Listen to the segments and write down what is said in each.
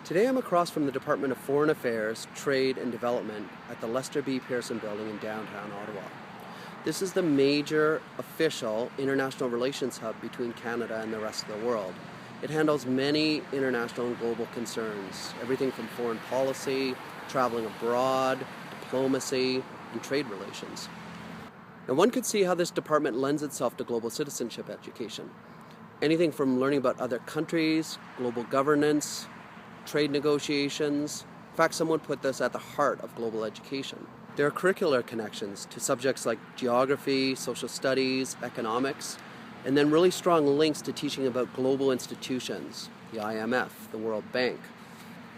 Today I'm across from the Department of Foreign Affairs, Trade and Development at the Lester B. Pearson Building in downtown Ottawa. This is the major official international relations hub between Canada and the rest of the world. It handles many international and global concerns, everything from foreign policy, traveling abroad, diplomacy, and trade relations. Now one could see how this department lends itself to global citizenship education. Anything from learning about other countries, global governance, trade negotiations. In fact, someone put this at the heart of global education. There are curricular connections to subjects like geography, social studies, economics, and then really strong links to teaching about global institutions, the IMF, the World Bank,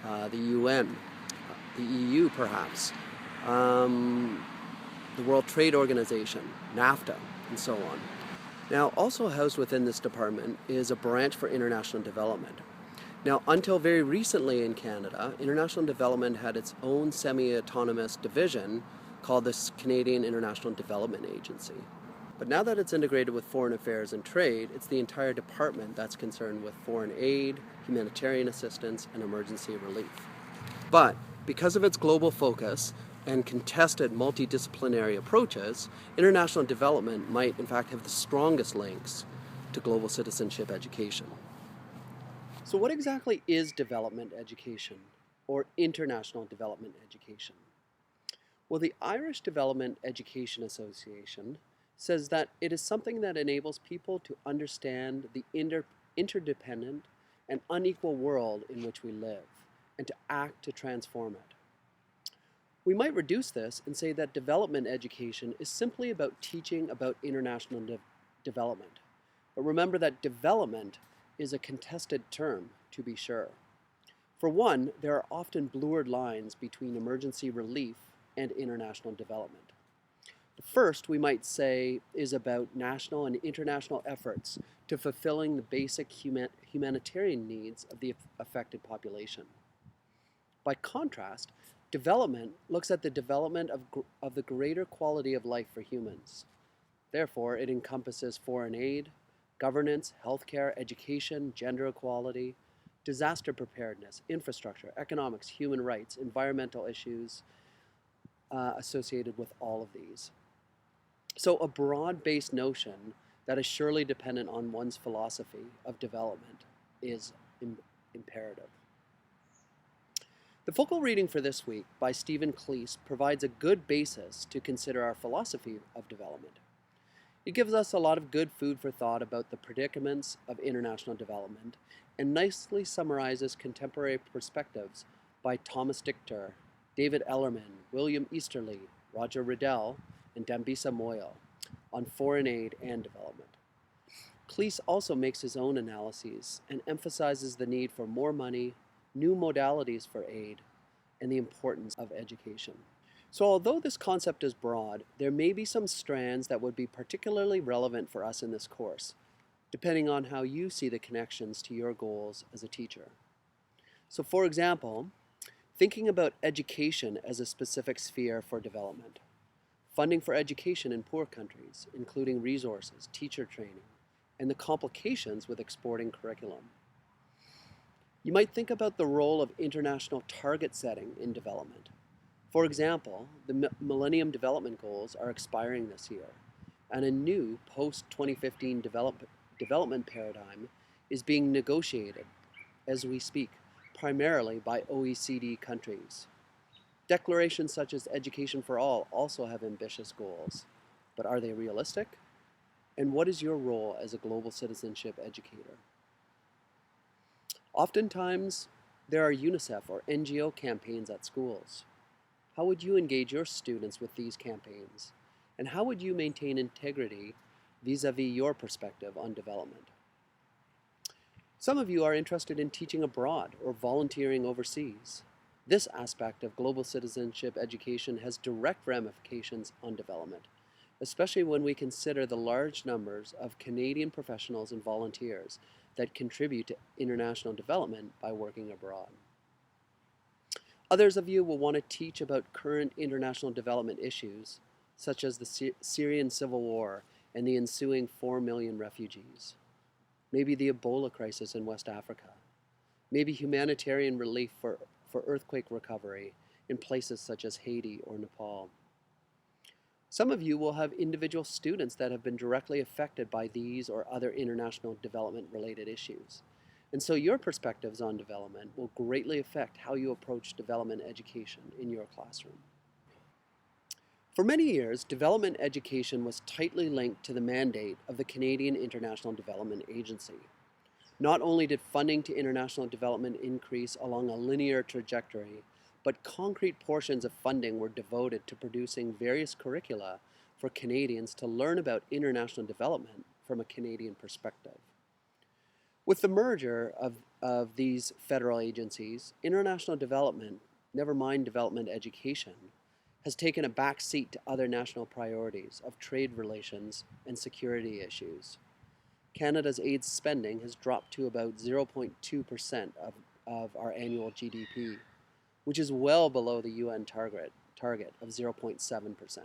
the UN, the EU perhaps, the World Trade Organization, NAFTA, and so on. Now, also housed within this department is a branch for international development. Now, until very recently in Canada, international development had its own semi-autonomous division called the Canadian International Development Agency. But now that it's integrated with foreign affairs and trade, it's the entire department that's concerned with foreign aid, humanitarian assistance, and emergency relief. But because of its global focus and contested multidisciplinary approaches, international development might in fact have the strongest links to global citizenship education. So what exactly is development education or international development education? Well, the Irish Development Education Association says that it is something that enables people to understand the interdependent and unequal world in which we live and to act to transform it. We might reduce this and say that development education is simply about teaching about international development. But remember that development is a contested term, to be sure. For one, there are often blurred lines between emergency relief and international development. The first, we might say, is about national and international efforts to fulfilling the basic humanitarian needs of the affected population. By contrast, development looks at the development of the greater quality of life for humans. Therefore, it encompasses foreign aid, governance, healthcare, education, gender equality, disaster preparedness, infrastructure, economics, human rights, environmental issues associated with all of these. So a broad-based notion that is surely dependent on one's philosophy of development is imperative. The focal reading for this week by Stephen Cleese provides a good basis to consider our philosophy of development. It gives us a lot of good food for thought about the predicaments of international development and nicely summarizes contemporary perspectives by Thomas Dichter, David Ellerman, William Easterly, Roger Riddell, and Dambisa Moyo on foreign aid and development. Cleese also makes his own analyses and emphasizes the need for more money, new modalities for aid, and the importance of education. So although this concept is broad, there may be some strands that would be particularly relevant for us in this course, depending on how you see the connections to your goals as a teacher. So for example, thinking about education as a specific sphere for development, funding for education in poor countries, including resources, teacher training, and the complications with exporting curriculum. You might think about the role of international target setting in development. For example, the Millennium Development Goals are expiring this year, and a new post-2015 development paradigm is being negotiated as we speak, primarily by OECD countries. Declarations such as Education for All also have ambitious goals, but are they realistic? And what is your role as a global citizenship educator? Oftentimes, there are UNICEF or NGO campaigns at schools. How would you engage your students with these campaigns? And how would you maintain integrity vis-a-vis your perspective on development? Some of you are interested in teaching abroad or volunteering overseas. This aspect of global citizenship education has direct ramifications on development, especially when we consider the large numbers of Canadian professionals and volunteers that contribute to international development by working abroad. Others of you will want to teach about current international development issues, such as the Syrian civil war and the ensuing 4 million refugees. Maybe the Ebola crisis in West Africa, maybe humanitarian relief for earthquake recovery in places such as Haiti or Nepal. Some of you will have individual students that have been directly affected by these or other international development related issues. And so your perspectives on development will greatly affect how you approach development education in your classroom. For many years, development education was tightly linked to the mandate of the Canadian International Development Agency. Not only did funding to international development increase along a linear trajectory, but concrete portions of funding were devoted to producing various curricula for Canadians to learn about international development from a Canadian perspective. With the merger of these federal agencies, international development, never mind development education, has taken a back seat to other national priorities of trade relations and security issues. Canada's aid spending has dropped to about 0.2% of our annual GDP, which is well below the UN target of 0.7%.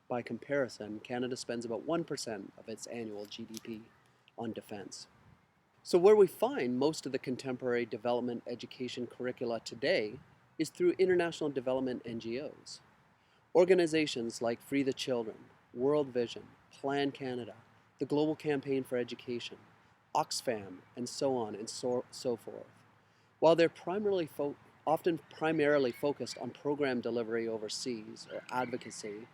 By comparison, Canada spends about 1% of its annual GDP on defense. So where we find most of the contemporary development education curricula today is through international development NGOs. Organizations like Free the Children, World Vision, Plan Canada, the Global Campaign for Education, Oxfam, and so on and so forth. While they're often primarily focused on program delivery overseas or advocacy,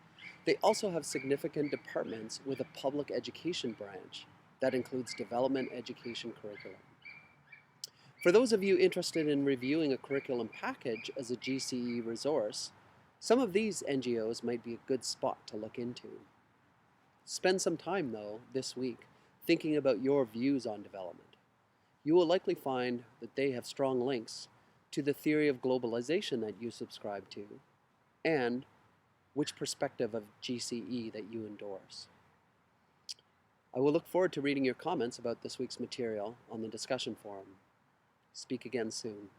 they also have significant departments with a public education branch that includes development education curriculum. For those of you interested in reviewing a curriculum package as a GCE resource, some of these NGOs might be a good spot to look into. Spend some time, though, this week thinking about your views on development. You will likely find that they have strong links to the theory of globalization that you subscribe to and which perspective of GCE that you endorse. I will look forward to reading your comments about this week's material on the discussion forum. Speak again soon.